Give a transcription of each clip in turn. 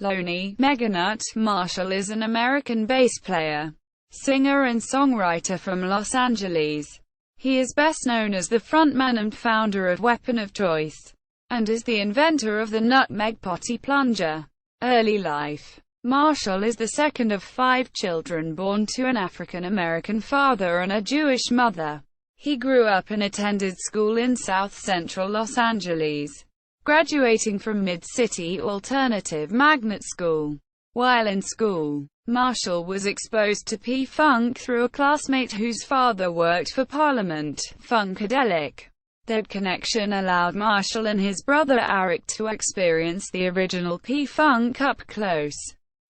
Lonnie. Meganut. Marshall is an American bass player, singer and songwriter from Los Angeles. He is best known as the frontman and founder of Weapon of Choice, and is the inventor of the Nutmeg Potty Plunger. Early life. Marshall is the second of 5 children born to an African-American father and a Jewish mother. He grew up and attended school in South Central Los Angeles, graduating from Mid-City Alternative Magnet School. While in school, Marshall was exposed to P-Funk through a classmate whose father worked for Parliament, Funkadelic. That connection allowed Marshall and his brother Eric to experience the original P-Funk up close,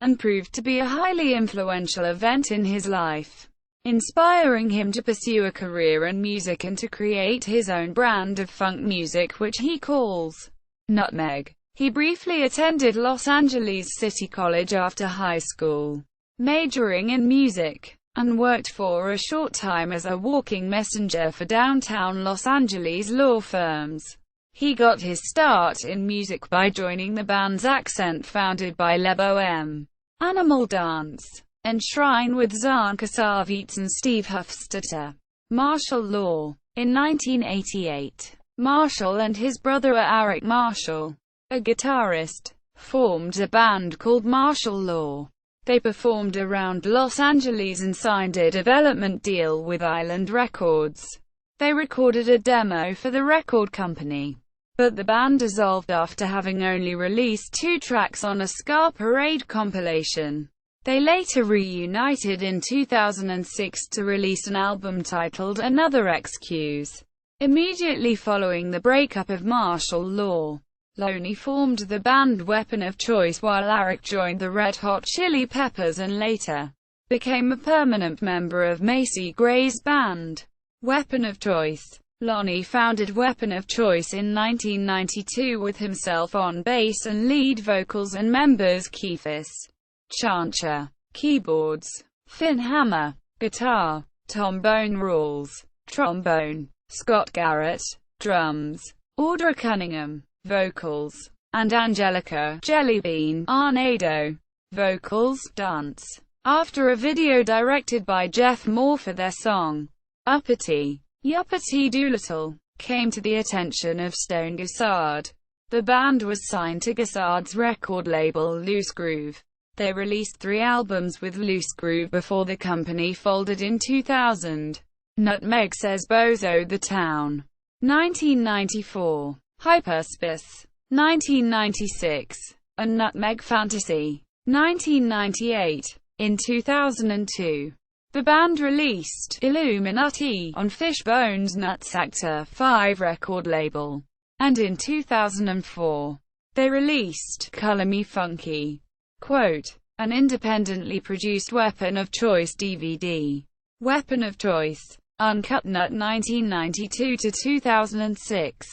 and proved to be a highly influential event in his life, inspiring him to pursue a career in music and to create his own brand of funk music which he calls Nutmeg. He briefly attended Los Angeles City College after high school, majoring in music, and worked for a short time as a walking messenger for downtown Los Angeles law firms. He got his start in music by joining the band's Accent founded by Le Bohème, Animal Dance, and Shrine with Zan Kasavitz and Steve Hufstetter. Marshall Law. In 1988, Marshall and his brother Eric Marshall, a guitarist, formed a band called Marshall Law. They performed around Los Angeles and signed a development deal with Island Records. They recorded a demo for the record company, but the band dissolved after having only released 2 tracks on a Ska Parade compilation. They later reunited in 2006 to release an album titled Another Excuse. Immediately following the breakup of Marshall Law, Lonnie formed the band Weapon of Choice while Eric joined the Red Hot Chili Peppers and later became a permanent member of Macy Gray's band, Weapon of Choice. Lonnie founded Weapon of Choice in 1992 with himself on bass and lead vocals and members Keefus Chancha, keyboards, Finn Hammer, guitar, Tom Bone Rawls, trombone, Scott Garrett, drums, Audra Cunningham, vocals, and Angelica Jellybean Arnado, vocals, dance. After a video directed by Jeff Moore for their song, Uppity Yuppity Doolittle, came to the attention of Stone Gossard, the band was signed to Gossard's record label Loose Groove. They released 3 albums with Loose Groove before the company folded in 2000. Nutmeg Says Bozo the Town, 1994. Hyperspice, 1996, and Nutmeg Fantasy, 1998. In 2002, the band released Illuminati on Fishbone's Nutsactor 5 record label, and in 2004, they released Color Me Funky, quote, an independently produced Weapon of Choice DVD. Weapon of Choice, Uncut Nut 1992 to 2006.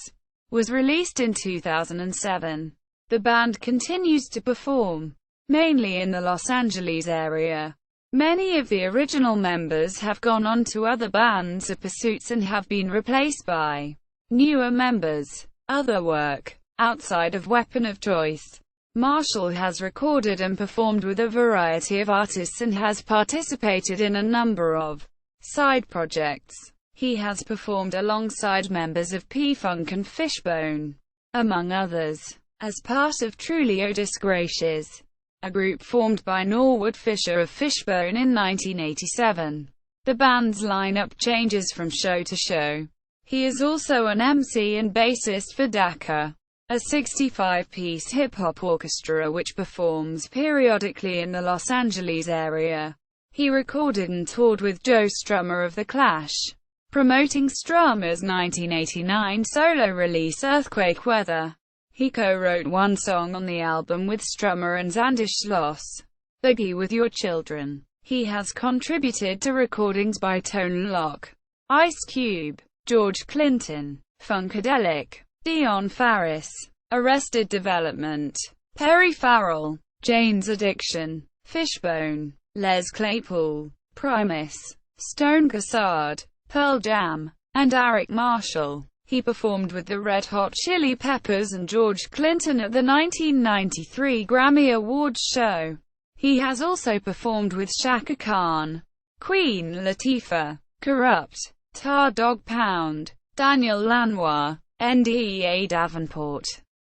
Was released in 2007. The band continues to perform, mainly in the Los Angeles area. Many of the original members have gone on to other bands or pursuits and have been replaced by newer members. Other work. Outside of Weapon of Choice, Marshall has recorded and performed with a variety of artists and has participated in a number of side projects. He has performed alongside members of P-Funk and Fishbone, among others, as part of Trulio Disgracias, a group formed by Norwood Fisher of Fishbone in 1987. The band's lineup changes from show to show. He is also an MC and bassist for Dakar, a 65-piece hip-hop orchestra which performs periodically in the Los Angeles area. He recorded and toured with Joe Strummer of The Clash, promoting Strummer's 1989 solo release Earthquake Weather. He co-wrote 1 song on the album with Strummer and Zandish Schloss, Boogie With Your Children. He has contributed to recordings by Tone Loc, Ice Cube, George Clinton, Funkadelic, Dion Faris, Arrested Development, Perry Farrell, Jane's Addiction, Fishbone, Les Claypool, Primus, Stone Gossard, Pearl Jam, and Eric Marshall. He performed with the Red Hot Chili Peppers and George Clinton at the 1993 Grammy Awards show. He has also performed with Chaka Khan, Queen Latifah, Corrupt, Tar Dog Pound, Daniel Lanois, NDA Davenport,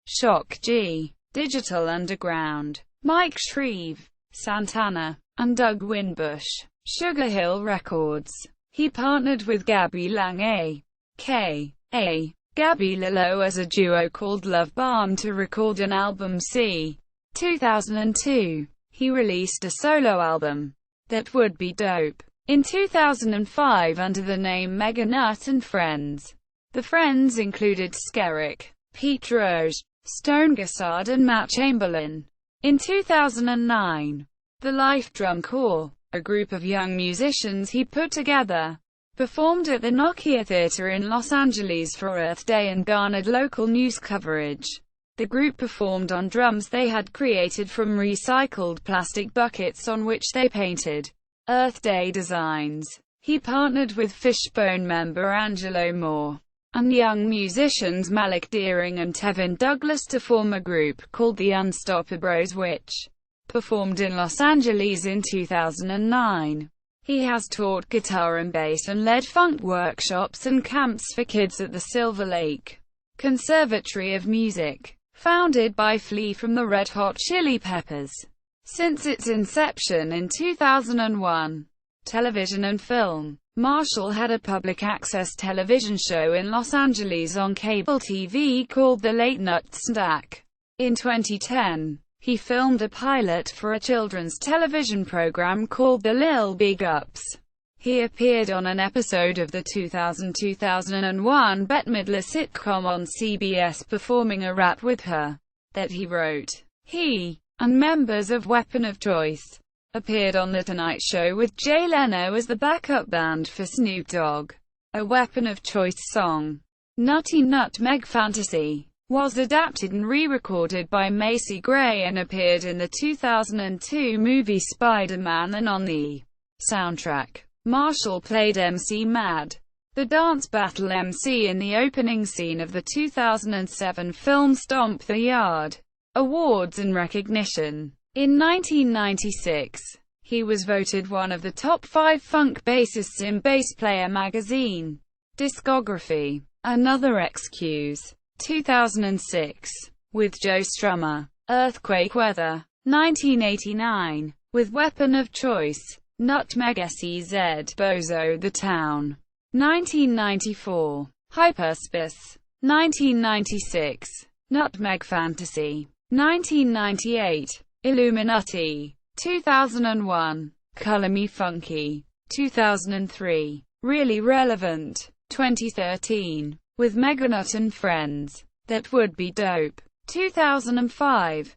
Shock G, Digital Underground, Mike Shreve, Santana, and Doug Winbush. Sugar Hill Records. He partnered with Gabby Lang a.k.a. Gabby Lillo as a duo called Love Bomb to record an album c. 2002. He released a solo album, That Would Be Dope, in 2005 under the name Meganut and Friends. The Friends included Skerrick, Pete Roche, Stone Gossard and Matt Chamberlain. In 2009, the Life Drum Corps, a group of young musicians he put together, performed at the Nokia Theatre in Los Angeles for Earth Day and garnered local news coverage. The group performed on drums they had created from recycled plastic buckets on which they painted Earth Day designs. He partnered with Fishbone member Angelo Moore and young musicians Malik Deering and Tevin Douglas to form a group called the Unstoppabros, which performed in Los Angeles in 2009. He has taught guitar and bass and led funk workshops and camps for kids at the Silver Lake Conservatory of Music, founded by Flea from the Red Hot Chili Peppers. Since its inception in 2001, television and film, Marshall had a public access television show in Los Angeles on cable TV called The Late Nut Snack. In 2010, he filmed a pilot for a children's television program called The Lil Big Ups. He appeared on an episode of the 2000-2001 Bette Midler sitcom on CBS performing a rap with her that he wrote. He and members of Weapon of Choice appeared on The Tonight Show with Jay Leno as the backup band for Snoop Dogg. A Weapon of Choice song, Nutty Nutmeg Fantasy, was adapted and re-recorded by Macy Gray and appeared in the 2002 movie Spider-Man and on the soundtrack. Marshall played MC Mad, the dance battle MC in the opening scene of the 2007 film Stomp the Yard. Awards and recognition. In 1996, he was voted one of the top 5 funk bassists in Bass Player magazine. Discography. Another Excuse. 2006. With Joe Strummer. Earthquake Weather. 1989. With Weapon of Choice. Nutmeg SEZ. Bozo the Town. 1994. Hyperspice. 1996. Nutmeg Fantasy. 1998. Illuminati. 2001. Color Me Funky. 2003. Really Relevant. 2013. With Meganut and Friends. That Would Be Dope. 2005.